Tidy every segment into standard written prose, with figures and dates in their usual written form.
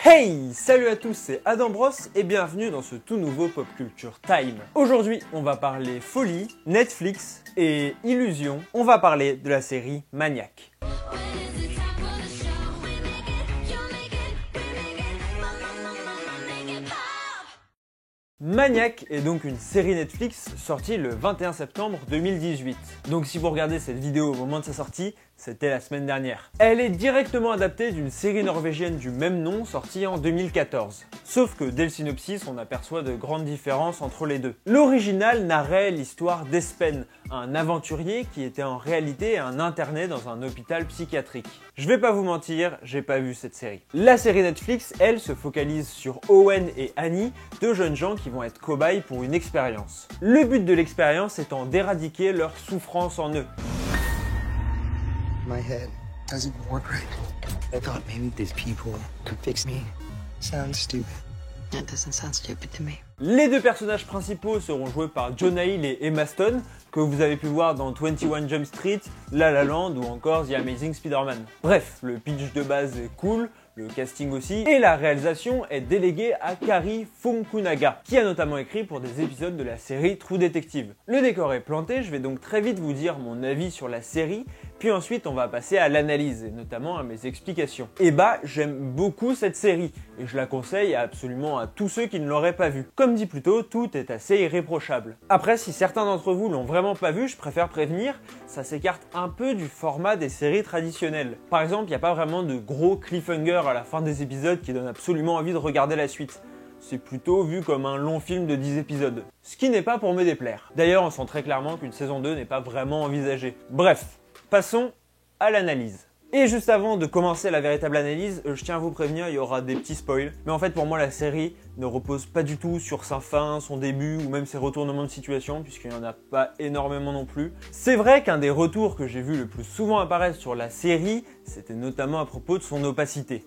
Hey! Salut à tous, c'est Adam Bros et bienvenue dans ce tout nouveau Pop Culture Time. Aujourd'hui, on va parler folie, Netflix et illusion. On va parler de la série Maniac. Maniac est donc une série Netflix sortie le 21 septembre 2018. Donc si vous regardez cette vidéo au moment de sa sortie, c'était la semaine dernière. Elle est directement adaptée d'une série norvégienne du même nom sortie en 2014. Sauf que dès le synopsis, on aperçoit de grandes différences entre les deux. L'original narrait l'histoire d'Espen, un aventurier qui était en réalité un interné dans un hôpital psychiatrique. Je vais pas vous mentir, j'ai pas vu cette série. La série Netflix, elle, se focalise sur Owen et Annie, deux jeunes gens qui vont être cobayes pour une expérience. Le but de l'expérience étant d'éradiquer leur souffrance en eux. My head doesn't work right. I thought maybe these people could fix me. Sounds stupid. That doesn't sound stupid to me. Les deux personnages principaux seront joués par Jonah Hill et Emma Stone, que vous avez pu voir dans 21 Jump Street, La La Land ou encore The Amazing Spider-Man. Bref, le pitch de base est cool, le casting aussi, et la réalisation est déléguée à Kari Fukunaga, qui a notamment écrit pour des épisodes de la série True Detective. Le décor est planté, je vais donc très vite vous dire mon avis sur la série, puis ensuite on va passer à l'analyse, et notamment à mes explications. Et bah, j'aime beaucoup cette série, et je la conseille absolument à tous ceux qui ne l'auraient pas vue. Comme dit plus tôt, tout est assez irréprochable. Après, si certains d'entre vous l'ont vraiment pas vu, je préfère prévenir, ça s'écarte un peu du format des séries traditionnelles. Par exemple, il n'y a pas vraiment de gros cliffhanger à la fin des épisodes qui donnent absolument envie de regarder la suite. C'est plutôt vu comme un long film de 10 épisodes. Ce qui n'est pas pour me déplaire. D'ailleurs, on sent très clairement qu'une saison 2 n'est pas vraiment envisagée. Bref, passons à l'analyse. Et juste avant de commencer la véritable analyse, je tiens à vous prévenir, il y aura des petits spoils. Mais en fait, pour moi, la série ne repose pas du tout sur sa fin, son début ou même ses retournements de situation, puisqu'il n'y en a pas énormément non plus. C'est vrai qu'un des retours que j'ai vu le plus souvent apparaître sur la série, c'était notamment à propos de son opacité.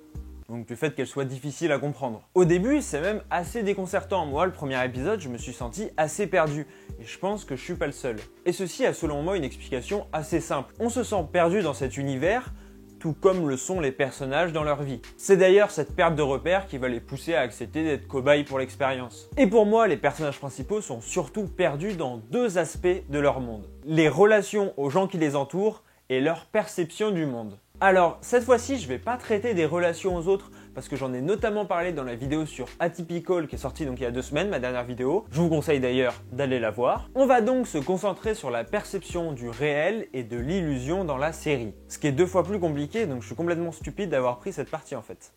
Donc du fait qu'elle soit difficile à comprendre. Au début, c'est même assez déconcertant. Moi, le premier épisode, je me suis senti assez perdu. Et je pense que je suis pas le seul. Et ceci a selon moi une explication assez simple. On se sent perdu dans cet univers, tout comme le sont les personnages dans leur vie. C'est d'ailleurs cette perte de repères qui va les pousser à accepter d'être cobayes pour l'expérience. Et pour moi, les personnages principaux sont surtout perdus dans deux aspects de leur monde. Les relations aux gens qui les entourent et leur perception du monde. Alors, cette fois-ci, je vais pas traiter des relations aux autres parce que j'en ai notamment parlé dans la vidéo sur Atypical qui est sortie donc il y a 2 semaines, ma dernière vidéo. Je vous conseille d'ailleurs d'aller la voir. On va donc se concentrer sur la perception du réel et de l'illusion dans la série. Ce qui est 2 fois plus compliqué, donc je suis complètement stupide d'avoir pris cette partie en fait.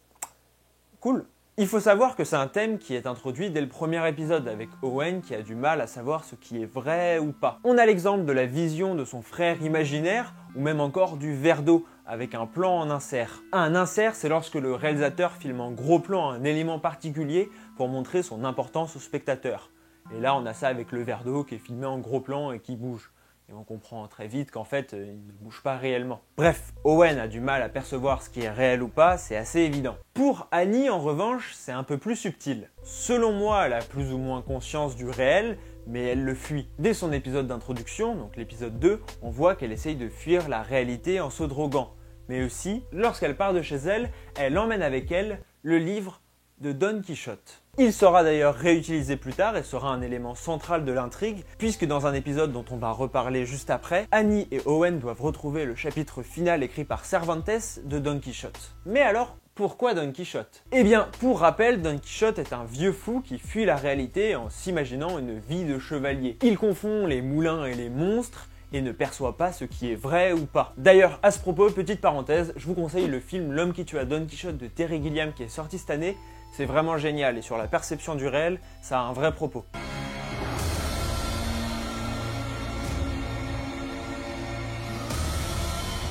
Cool. Il faut savoir que c'est un thème qui est introduit dès le premier épisode avec Owen qui a du mal à savoir ce qui est vrai ou pas. On a l'exemple de la vision de son frère imaginaire ou même encore du verre d'eau avec un plan en insert. Un insert, c'est lorsque le réalisateur filme en gros plan un élément particulier pour montrer son importance au spectateur. Et là, on a ça avec le verre d'eau qui est filmé en gros plan et qui bouge. Et on comprend très vite qu'en fait, il ne bouge pas réellement. Bref, Owen a du mal à percevoir ce qui est réel ou pas, c'est assez évident. Pour Annie, en revanche, c'est un peu plus subtil. Selon moi, elle a plus ou moins conscience du réel, mais elle le fuit. Dès son épisode d'introduction, donc l'épisode 2, on voit qu'elle essaye de fuir la réalité en se droguant. Mais aussi, lorsqu'elle part de chez elle, elle emmène avec elle le livre de Don Quichotte. Il sera d'ailleurs réutilisé plus tard et sera un élément central de l'intrigue, puisque dans un épisode dont on va reparler juste après, Annie et Owen doivent retrouver le chapitre final écrit par Cervantes de Don Quichotte. Mais alors, pourquoi Don Quichotte? Eh bien, pour rappel, Don Quichotte est un vieux fou qui fuit la réalité en s'imaginant une vie de chevalier. Il confond les moulins et les monstres, et ne perçoit pas ce qui est vrai ou pas. D'ailleurs, à ce propos, petite parenthèse, je vous conseille le film L'homme qui tua Don Quichotte de Terry Gilliam qui est sorti cette année. C'est vraiment génial et sur la perception du réel, ça a un vrai propos.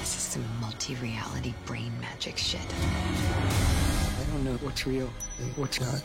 This is some multi-reality brain magic shit. I don't know what's real and what's not.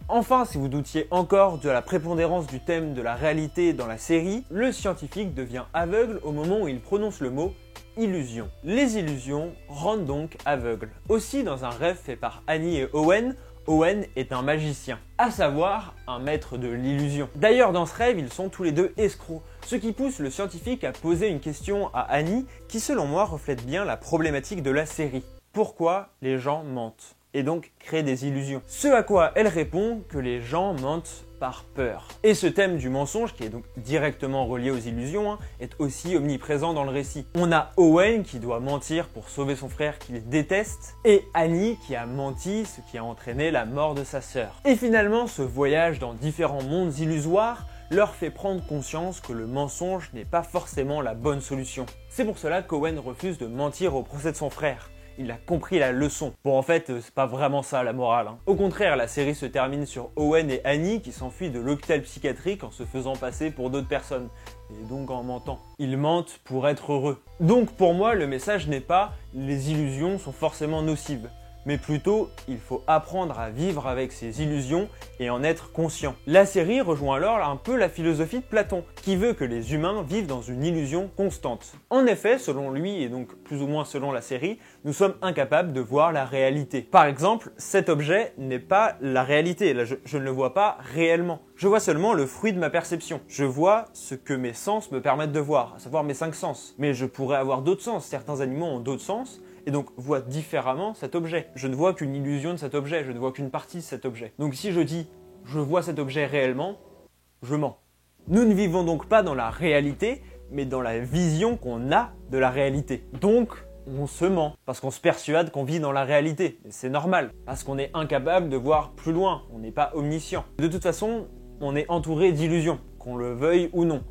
Enfin, si vous doutiez encore de la prépondérance du thème de la réalité dans la série, le scientifique devient aveugle au moment où il prononce le mot illusion. Les illusions rendent donc aveugle. Aussi, dans un rêve fait par Annie et Owen, Owen est un magicien, à savoir un maître de l'illusion. D'ailleurs, dans ce rêve, ils sont tous les deux escrocs, ce qui pousse le scientifique à poser une question à Annie qui, selon moi, reflète bien la problématique de la série. Pourquoi les gens mentent ? et donc créer des illusions. Ce à quoi elle répond que les gens mentent par peur. Et ce thème du mensonge, qui est donc directement relié aux illusions, est aussi omniprésent dans le récit. On a Owen qui doit mentir pour sauver son frère qu'il déteste, et Annie qui a menti, ce qui a entraîné la mort de sa sœur. Et finalement, ce voyage dans différents mondes illusoires leur fait prendre conscience que le mensonge n'est pas forcément la bonne solution. C'est pour cela qu'Owen refuse de mentir au procès de son frère. Il a compris la leçon. Bon, en fait, c'est pas vraiment ça la morale. Au contraire, la série se termine sur Owen et Annie qui s'enfuient de l'hôpital psychiatrique en se faisant passer pour d'autres personnes. Et donc en mentant. Ils mentent pour être heureux. Donc pour moi, le message n'est pas « les illusions sont forcément nocives ». Mais plutôt, il faut apprendre à vivre avec ses illusions et en être conscient. La série rejoint alors un peu la philosophie de Platon, qui veut que les humains vivent dans une illusion constante. En effet, selon lui, et donc plus ou moins selon la série, nous sommes incapables de voir la réalité. Par exemple, cet objet n'est pas la réalité, là je ne le vois pas réellement. Je vois seulement le fruit de ma perception. Je vois ce que mes sens me permettent de voir, à savoir mes 5 sens. Mais je pourrais avoir d'autres sens, certains animaux ont d'autres sens, et donc voient différemment cet objet. Je ne vois qu'une illusion de cet objet, je ne vois qu'une partie de cet objet. Donc si je dis « je vois cet objet réellement », je mens. Nous ne vivons donc pas dans la réalité, mais dans la vision qu'on a de la réalité. Donc, on se ment, parce qu'on se persuade qu'on vit dans la réalité. Et c'est normal, parce qu'on est incapable de voir plus loin, on n'est pas omniscient. De toute façon, on est entouré d'illusions, qu'on le veuille ou non.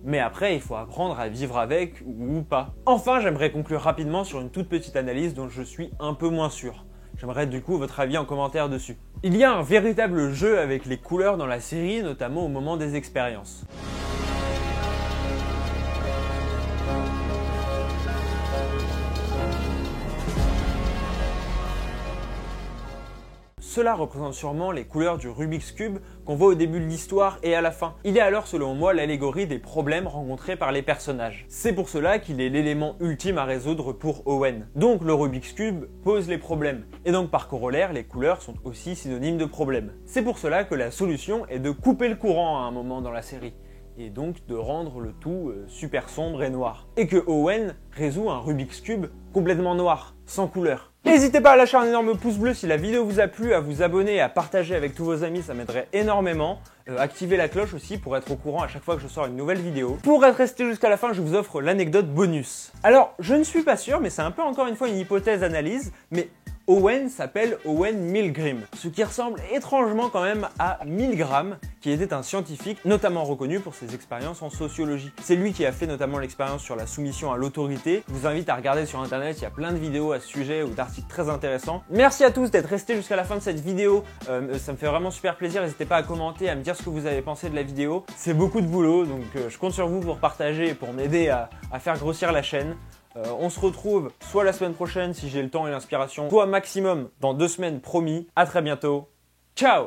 Mais après, il faut apprendre à vivre avec ou pas. Enfin, j'aimerais conclure rapidement sur une toute petite analyse dont je suis un peu moins sûr. J'aimerais du coup votre avis en commentaire dessus. Il y a un véritable jeu avec les couleurs dans la série, notamment au moment des expériences. Cela représente sûrement les couleurs du Rubik's Cube qu'on voit au début de l'histoire et à la fin. Il est alors selon moi l'allégorie des problèmes rencontrés par les personnages. C'est pour cela qu'il est l'élément ultime à résoudre pour Owen. Donc le Rubik's Cube pose les problèmes. Et donc par corollaire, les couleurs sont aussi synonymes de problèmes. C'est pour cela que la solution est de couper le courant à un moment dans la série. Et donc de rendre le tout super sombre et noir. Et que Owen résout un Rubik's Cube complètement noir, sans couleur. N'hésitez pas à lâcher un énorme pouce bleu si la vidéo vous a plu, à vous abonner et à partager avec tous vos amis, ça m'aiderait énormément. Activez la cloche aussi pour être au courant à chaque fois que je sors une nouvelle vidéo. Pour être resté jusqu'à la fin, je vous offre l'anecdote bonus. Alors, je ne suis pas sûr, mais c'est un peu encore une fois une hypothèse analyse, mais Owen s'appelle Owen Milgram, ce qui ressemble étrangement quand même à Milgram, qui était un scientifique notamment reconnu pour ses expériences en sociologie. C'est lui qui a fait notamment l'expérience sur la soumission à l'autorité. Je vous invite à regarder sur internet, il y a plein de vidéos à ce sujet ou d'articles très intéressants. Merci à tous d'être restés jusqu'à la fin de cette vidéo, ça me fait vraiment super plaisir. N'hésitez pas à commenter, à me dire ce que vous avez pensé de la vidéo. C'est beaucoup de boulot, donc je compte sur vous pour partager et pour m'aider à faire grossir la chaîne. On se retrouve soit la semaine prochaine si j'ai le temps et l'inspiration, soit maximum dans 2 semaines promis. À très bientôt. Ciao!